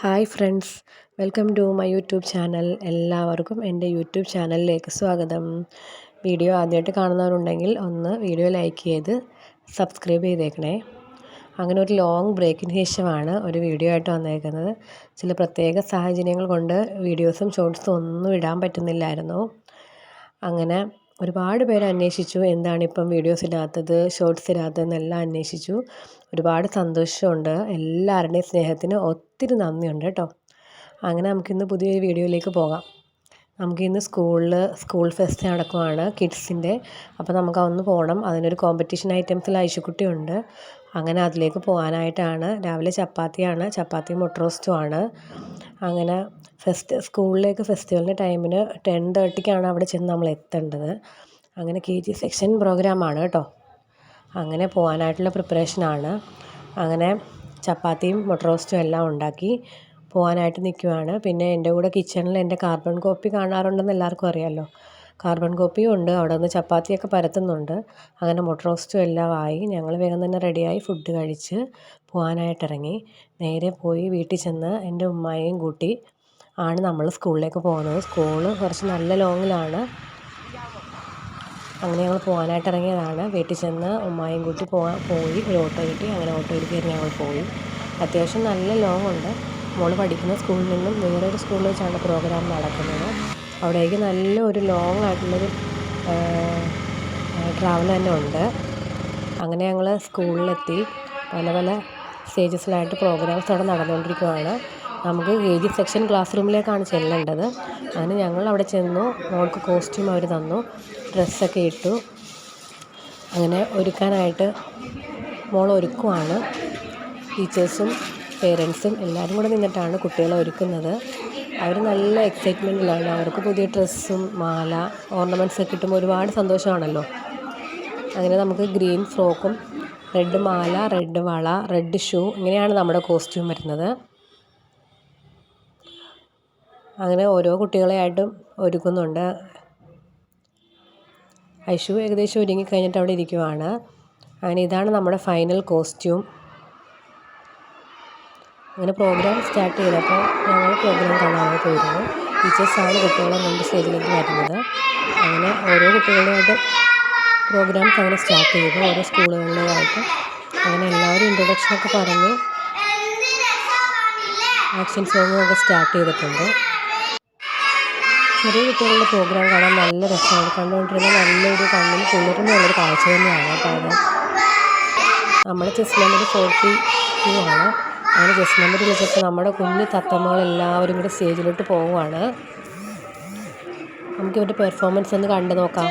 Hi friends, welcome to my YouTube channel. എല്ലാവർക്കും എൻ്റെ YouTube ചാനലിലേക്ക് സ്വാഗതം. വീഡിയോ ആദ്യമായിട്ട് കാണുന്നവരുണ്ടെങ്കിൽ ഒന്ന് വീഡിയോ ലൈക്ക് ചെയ്ത് സബ്സ്ക്രൈബ് ചെയ്തേക്കണേ. അങ്ങനെ ഒരു ലോങ് ബ്രേക്കിന് ശേഷമാണ് ഒരു വീഡിയോ ആയിട്ട് വന്നേക്കുന്നത്. ചില പ്രത്യേക സാഹചര്യങ്ങൾ കൊണ്ട് വീഡിയോസും ഷോർട്സും ഒന്നും ഇടാൻ പറ്റുന്നില്ലായിരുന്നു. അങ്ങനെ ഒരുപാട് പേര് അന്വേഷിച്ചു, എന്താണിപ്പം വീഡിയോസ് ഇടാത്തത്, ഷോർട്സ് ഇടാത്തതെന്നെല്ലാം അന്വേഷിച്ചു. ഒരുപാട് സന്തോഷമുണ്ട്. എല്ലാവരുടെയും സ്നേഹത്തിന് ഒത്തിരി നന്ദിയുണ്ട് കേട്ടോ. അങ്ങനെ നമുക്കിന്ന് പുതിയൊരു വീഡിയോയിലേക്ക് പോകാം. നമുക്കിന്ന് സ്കൂൾ ഫെസ്റ്റ് നടക്കുവാണ് കിഡ്സിൻ്റെ. അപ്പോൾ നമുക്ക് അതൊന്ന് പോകണം. അതിനൊരു കോമ്പറ്റീഷൻ ഐറ്റംസിൽ ഐശുക്കുട്ടിയുണ്ട്. അങ്ങനെ അതിലേക്ക് പോകാനായിട്ടാണ്. രാവിലെ ചപ്പാത്തിയും മുട്ട റോസ്റ്റുമാണ്. അങ്ങനെ സ്കൂളിലേക്ക് ഫെസ്റ്റിവലിൻ്റെ ടൈമിന് 10:30 അവിടെ ചെന്ന് നമ്മൾ എത്തേണ്ടത്. അങ്ങനെ KG സെക്ഷൻ പ്രോഗ്രാമാണ് കേട്ടോ. അങ്ങനെ പോകാനായിട്ടുള്ള പ്രിപ്പറേഷനാണ്. അങ്ങനെ ചപ്പാത്തിയും മുട്ട റോസ്റ്റും എല്ലാം ഉണ്ടാക്കി പോകാനായിട്ട് നിൽക്കുവാണ്. പിന്നെ എൻ്റെ കൂടെ കിച്ചണിൽ എൻ്റെ കാർബൺ കോപ്പി കാണാറുണ്ടെന്ന് എല്ലാവർക്കും അറിയാമല്ലോ. കാർബൺ കോപ്പിയും ഉണ്ട്. അവിടെ നിന്ന് ചപ്പാത്തിയൊക്കെ പരത്തുന്നുണ്ട്. അങ്ങനെ മുട്ട റോസ്റ്റും എല്ലാം ആയി. ഞങ്ങൾ വേഗം തന്നെ റെഡിയായി ഫുഡ് കഴിച്ച് പോകാനായിട്ടിറങ്ങി. നേരെ പോയി വീട്ടിൽ ചെന്ന് എൻ്റെ ഉമ്മായെയും കൂട്ടി ആണ് നമ്മൾ സ്കൂളിലേക്ക് പോകുന്നത്. സ്കൂള് കുറച്ച് നല്ല ലോങ്ങിലാണ്. അങ്ങനെ ഞങ്ങൾ പോകാനായിട്ട് ഇറങ്ങിയതാണ്. വീട്ടിൽ ചെന്ന് ഉമ്മായും കൂട്ടി പോയി ഒരു ഓട്ടോ കിട്ടി. അങ്ങനെ ഓട്ടോയിൽ കയറി ഞങ്ങൾ പോയി. അത്യാവശ്യം നല്ല ലോങ് ഉണ്ട്. മോള് പഠിക്കുന്ന സ്കൂളിൽ നിന്നും വേറൊരു സ്കൂളിൽ വെച്ചാണ് പ്രോഗ്രാം നടക്കുന്നത്. അവിടേക്ക് നല്ലൊരു ലോങ് ആയിട്ടുള്ളൊരു ട്രാവൽ തന്നെ ഉണ്ട്. അങ്ങനെ ഞങ്ങൾ സ്കൂളിലെത്തി. പല സ്റ്റേജസിലായിട്ട് പ്രോഗ്രാംസ് അവിടെ നടന്നുകൊണ്ടിരിക്കുകയാണ്. നമുക്ക് KG സെക്ഷൻ ക്ലാസ് റൂമിലേക്കാണ് ചെല്ലേണ്ടത്. അങ്ങനെ ഞങ്ങൾ അവിടെ ചെന്നു. മോൾക്ക് കോസ്റ്റ്യൂം അവർ തന്നു, ഡ്രസ്സൊക്കെ ഇട്ടു. അങ്ങനെ ഒരുക്കാനായിട്ട് മോൾ ഒരുക്കുവാണ്. ടീച്ചേഴ്സും പേരൻസും എല്ലാവരും കൂടെ നിന്നിട്ടാണ് കുട്ടികളെ ഒരുക്കുന്നത്. അവർ നല്ല എക്സൈറ്റ്മെൻറ്റിലാണ്. അവർക്ക് പുതിയ ഡ്രസ്സും മാല ഓർണമെൻറ്റ്സൊക്കെ കിട്ടുമ്പോൾ ഒരുപാട് സന്തോഷമാണല്ലോ. അങ്ങനെ നമുക്ക് ഗ്രീൻ ഫ്രോക്കും റെഡ് മാല, റെഡ് വള, റെഡ് ഷൂ, ഇങ്ങനെയാണ് നമ്മുടെ കോസ്റ്റ്യൂം വരുന്നത്. അങ്ങനെ ഓരോ കുട്ടികളെയായിട്ടും ഒരുക്കുന്നുണ്ട്. ഐഷു ഏകദേശം ഒരുങ്ങിക്കഴിഞ്ഞിട്ട് അവിടെ ഇരിക്കുവാണ്. അങ്ങനെ ഇതാണ് നമ്മുടെ ഫൈനൽ കോസ്റ്റ്യൂം. അങ്ങനെ പ്രോഗ്രാം സ്റ്റാർട്ട് ചെയ്തപ്പോൾ ഞങ്ങൾ പ്രോഗ്രാം കാണാനായിട്ട് പോയിരുന്നു. ടീച്ചേഴ്സാണ് കുട്ടികളെ കൊണ്ട് സ്റ്റേജിലേക്ക് വരുന്നത്. അങ്ങനെ ഓരോ കുട്ടികളുടെയായിട്ട് പ്രോഗ്രാംസ് അങ്ങനെ സ്റ്റാർട്ട് ചെയ്തു, ഓരോ സ്കൂളുകളിലായിട്ട്. അങ്ങനെ എല്ലാവരും ഇൻട്രൊഡക്ഷനൊക്കെ പറഞ്ഞു. ആക്ഷൻ സോങ്ങും ഒക്കെ സ്റ്റാർട്ട് ചെയ്തിട്ടുണ്ട്. ചെറിയ കുട്ടികളുടെ പ്രോഗ്രാം കാണാൻ നല്ല രസമാണ്. കണ്ടുകൊണ്ടിരുന്ന നല്ലൊരു കണ്ണിന് കുളിർമയുള്ളൊരു കാഴ്ച തന്നെയാണ് കേട്ടോ അത്. നമ്മുടെ ചെസ് നമ്പർ 42 ആണ്. അങ്ങനെ ചെസ് നമ്പർ വിളിച്ചപ്പോൾ നമ്മുടെ കുഞ്ഞു തത്തമ്മകളെല്ലാവരും കൂടി സ്റ്റേജിലോട്ട് പോവുകയാണ്. നമുക്ക് ഇവരുടെ പെർഫോമൻസ് ഒന്ന് കണ്ടു നോക്കാം.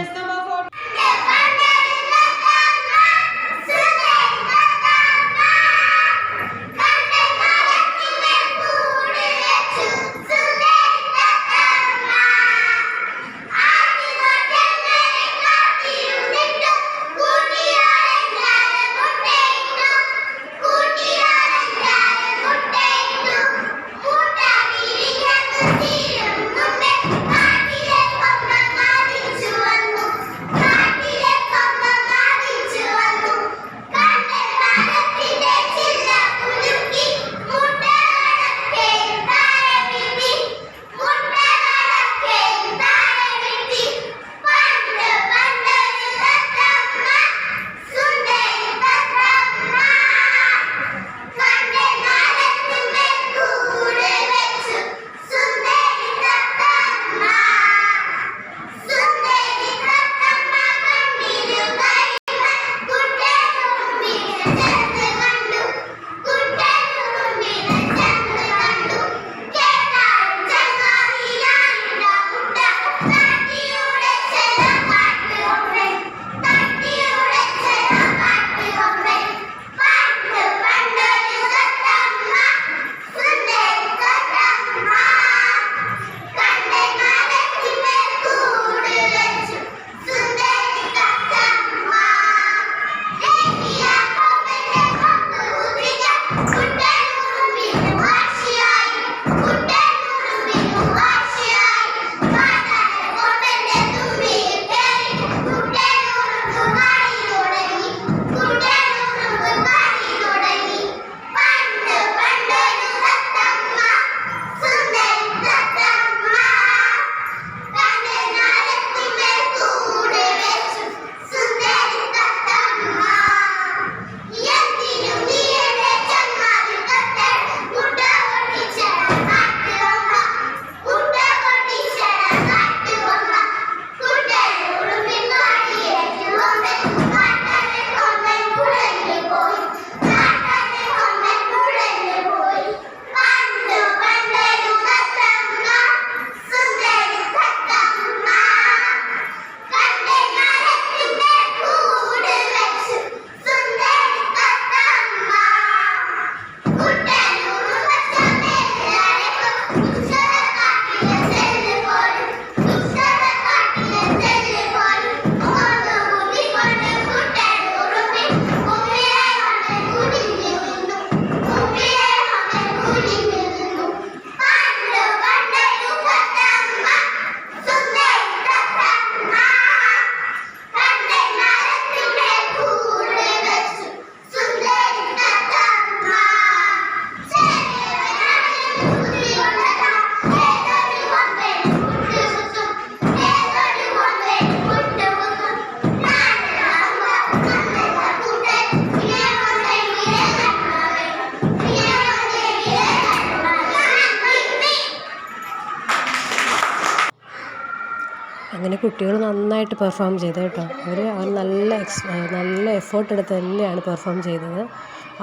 അങ്ങനെ കുട്ടികൾ നന്നായിട്ട് പെർഫോം ചെയ്തു കേട്ടോ. അവർ നല്ല എഫേർട്ട് എടുത്ത് തന്നെയാണ് പെർഫോം ചെയ്തത്.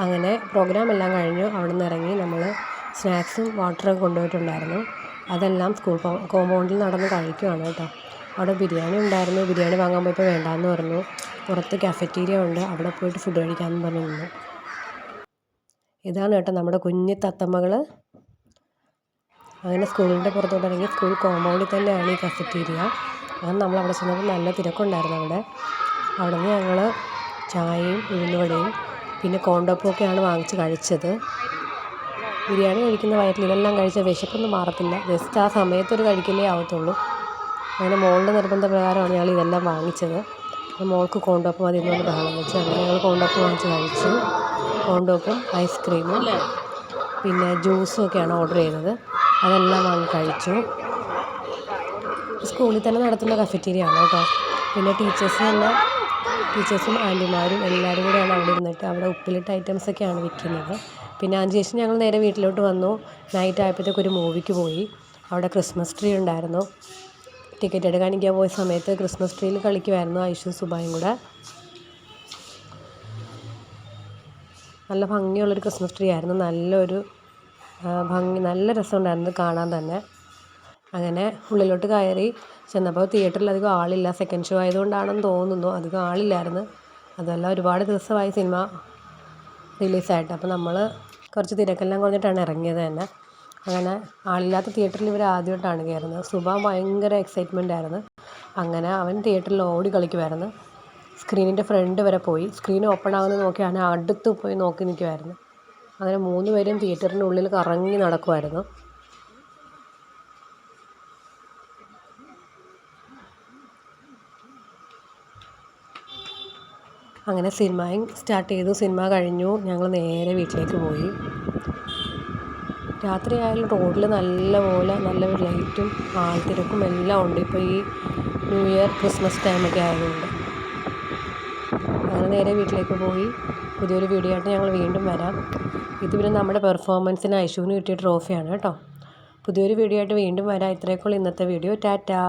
അങ്ങനെ പ്രോഗ്രാം എല്ലാം കഴിഞ്ഞു. അവിടെ നിന്ന് ഇറങ്ങി നമ്മൾ സ്നാക്സും വാട്ടറൊക്കെ കൊണ്ടുപോയിട്ടുണ്ടായിരുന്നു. അതെല്ലാം സ്കൂൾ കോമ്പൗണ്ടിൽ നടന്ന് കഴിക്കുവാണ് കേട്ടോ. അവിടെ ബിരിയാണി ഉണ്ടായിരുന്നു. ബിരിയാണി വാങ്ങാൻ പോയപ്പോൾ വേണ്ടാന്ന് പറഞ്ഞു. പുറത്ത് കാഫറ്റീരിയ ഉണ്ട്, അവിടെ പോയിട്ട് ഫുഡ് കഴിക്കാമെന്ന് പറഞ്ഞു നിന്നു. ഇതാണ് കേട്ടോ നമ്മുടെ കുഞ്ഞു തത്തമ്മകൾ. അങ്ങനെ സ്കൂളിൻ്റെ പുറത്തോട്ട് ഇറങ്ങി. സ്കൂൾ കോമ്പൗണ്ടിൽ തന്നെയാണ് ഈ കഫറ്റീരിയ. അങ്ങനെ നമ്മൾ അവിടെ ചെന്നപ്പോൾ നല്ല തിരക്കുണ്ടായിരുന്നു അവിടെ നിന്ന് ഞങ്ങൾ ചായയും ഉഴുന്നുവടയും പിന്നെ കോണ്ടോപ്പൊക്കെയാണ് വാങ്ങിച്ച് കഴിച്ചത്. ബിരിയാണി കഴിക്കുന്ന വയറ്റിൽ ഇതെല്ലാം കഴിച്ച വിശപ്പൊന്നും മാറത്തില്ല. ജസ്റ്റ് ആ സമയത്തൊരു കഴിക്കലേ ആവത്തുള്ളൂ. അങ്ങനെ മോളുടെ നിർബന്ധപ്രകാരമാണ് ഞങ്ങൾ ഇതെല്ലാം വാങ്ങിച്ചത്. മോൾക്ക് കോണ്ടോപ്പ് മതി എന്നുകൊണ്ട് ബഹളം വെച്ച് അങ്ങനെ ഞങ്ങൾ കോണ്ടോപ്പ് വാങ്ങിച്ച് കഴിച്ചു. കോണ്ടോപ്പും ഐസ്ക്രീമും പിന്നെ ജ്യൂസും ഒക്കെയാണ് ഓർഡർ ചെയ്തത്. അതെല്ലാം വാങ്ങി കഴിച്ചു. സ്കൂളിൽ തന്നെ നടത്തുന്ന കഫറ്റീരിയ ആണ് കേട്ടോ. പിന്നെ ടീച്ചേഴ്സും ആൻറ്റിമാരും എല്ലാവരും കൂടെയാണ് അവിടെ ഇരുന്നിട്ട് അവിടെ ഉപ്പിലിട്ട ഐറ്റംസൊക്കെയാണ് വിൽക്കുന്നത്. പിന്നെ അതിന് ശേഷം ഞങ്ങൾ നേരെ വീട്ടിലോട്ട് വന്നു. നൈറ്റ് ആയപ്പോഴത്തേക്ക് ഒരു മൂവിക്ക് പോയി. അവിടെ ക്രിസ്മസ് ട്രീ ഉണ്ടായിരുന്നു. ടിക്കറ്റ് എടുക്കാനിരിക്കാൻ പോയ സമയത്ത് ക്രിസ്മസ് ട്രീയിൽ കളിക്കുമായിരുന്നു ഐഷും സുബായും കൂടെ. നല്ല ഭംഗിയുള്ളൊരു ക്രിസ്മസ് ട്രീ ആയിരുന്നു. നല്ല രസമുണ്ടായിരുന്നു കാണാൻ തന്നെ. അങ്ങനെ ഉള്ളിലോട്ട് കയറി ചെന്നപ്പോൾ തിയേറ്ററിൽ അധികം ആളില്ല. സെക്കൻഡ് ഷോ ആയതുകൊണ്ടാണെന്ന് തോന്നുന്നു അധികം ആളില്ലായിരുന്നു. അതല്ല ഒരുപാട് ദിവസമായി സിനിമ റിലീസായിട്ട്. അപ്പോൾ നമ്മൾ കുറച്ച് തിരക്കെല്ലാം കുറഞ്ഞിട്ടാണ് ഇറങ്ങിയത് തന്നെ. അങ്ങനെ ആളില്ലാത്ത തിയേറ്ററിൽ ഇവർ ആദ്യമായിട്ടാണ് കയറുന്നത്. സുബാൻ ഭയങ്കര എക്സൈറ്റ്മെൻ്റ് ആയിരുന്നു. അങ്ങനെ അവൻ തിയേറ്ററിൽ ഓടി കളിക്കുമായിരുന്നു. സ്ക്രീനിൻ്റെ ഫ്രണ്ട് വരെ പോയി. സ്ക്രീൻ ഓപ്പൺ ആകുന്നത് നോക്കി അവൻ അടുത്ത് പോയി നോക്കി നിൽക്കുമായിരുന്നു. അങ്ങനെ 3 പേരും തിയേറ്ററിൻ്റെ ഉള്ളിൽ കറങ്ങി നടക്കുമായിരുന്നു. അങ്ങനെ സിനിമയും സ്റ്റാർട്ട് ചെയ്തു. സിനിമ കഴിഞ്ഞു. ഞങ്ങൾ നേരെ വീട്ടിലേക്ക് പോയി. രാത്രിയായാലും റോഡിൽ നല്ല ലൈറ്റും ആൾത്തിരക്കും എല്ലാം ഉണ്ട്. ഇപ്പോൾ ഈ ന്യൂ ഇയർ ക്രിസ്മസ് ടൈമൊക്കെ ആയതുകൊണ്ട്. അങ്ങനെ നേരെ വീട്ടിലേക്ക് പോയി. പുതിയൊരു വീഡിയോ ആയിട്ട് ഞങ്ങൾ വീണ്ടും വരാം. ഇത് പിന്നെ നമ്മുടെ പെർഫോമൻസിന് ഐഷുവിന് കിട്ടിയ ട്രോഫിയാണ് കേട്ടോ. പുതിയൊരു വീഡിയോ ആയിട്ട് വീണ്ടും വരാം. ഇത്രയൊക്കെയുള്ള ഇന്നത്തെ വീഡിയോ. ടാറ്റാ.